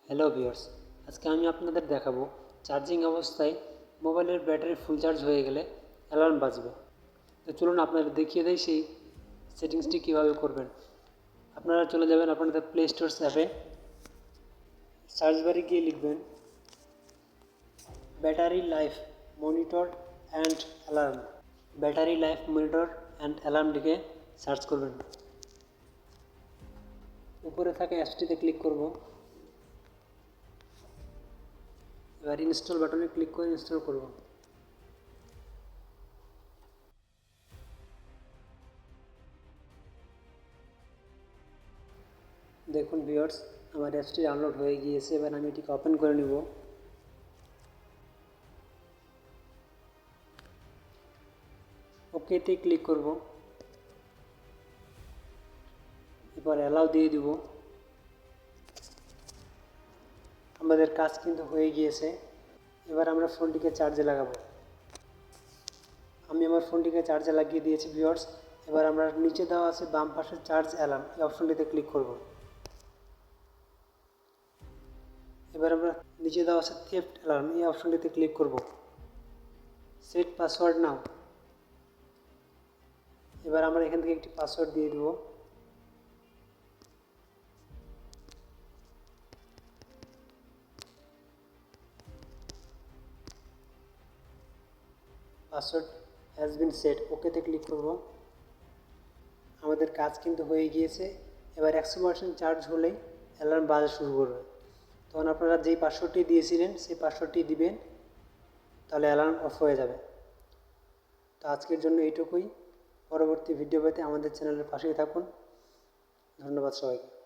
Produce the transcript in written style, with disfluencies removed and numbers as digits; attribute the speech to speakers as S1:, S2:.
S1: Hello viewers, আজকে আমি আপনাদের দেখাবো চার্জিং অবস্থায় মোবাইলের ব্যাটারি ফুল চার্জ হয়ে গেলে অ্যালার্ম বাজবে। তো চলুন আপনাদের দেখিয়ে দেয় সেই সেটিংসটি কীভাবে করবেন। আপনারা চলে যাবেন আপনাদের প্লে স্টোর অ্যাপে, সার্চ বারে গিয়ে লিখবেন battery life monitor and alarm. Battery life monitor and alarm লিখে সার্চ করবেন। উপরে থাকা অ্যাপসটিতে ক্লিক করব। এবার ইনস্টল বাটনে ক্লিক করে ইনস্টল করব। দেখুন ভিউয়ার্স, আমার অ্যাপসটি ডাউনলোড হয়ে গিয়েছে। এবার আমি এটিকে ওপেন করে নিব। ওকেতে ক্লিক করব। এবার অ্যালাউ দিয়ে দিব। আমাদের কাজ কিন্তু হয়ে গিয়েছে। এবার আমরা ফোনটিকে চার্জে লাগাবো। আমি আমার ফোনটিকে চার্জে লাগিয়ে দিয়েছি ভিউয়ার্স। এবার আমরা নিচে দেওয়া আছে বাম পাশে চার্জ অ্যালার্ম, এই অপশনটিতে ক্লিক করব। এবার আমরা নিচে দেওয়া আছে থেফট অ্যালার্ম, এই অপশনটিতে ক্লিক করব। Set password now. এবার আমরা এখান থেকে একটি পাসওয়ার্ড দিয়ে দেব। পাসওয়ার্ড হ্যাজ বিন সেট, ওকেতে ক্লিক করব। আমাদের কাজ কিন্তু হয়ে গিয়েছে। এবার 100% চার্জ হলেই অ্যালার্ম বাজা শুরু করবে। তখন আপনারা যেই পাসওয়ার্ডটি দিয়েছিলেন সেই পাসওয়ার্ডটি দিবেন, তাহলে অ্যালার্ম অফ হয়ে যাবে। তো আজকের জন্য এইটুকুই। পরবর্তী ভিডিও পেতে আমাদের চ্যানেলের পাশেই থাকুন। ধন্যবাদ সবাইকে।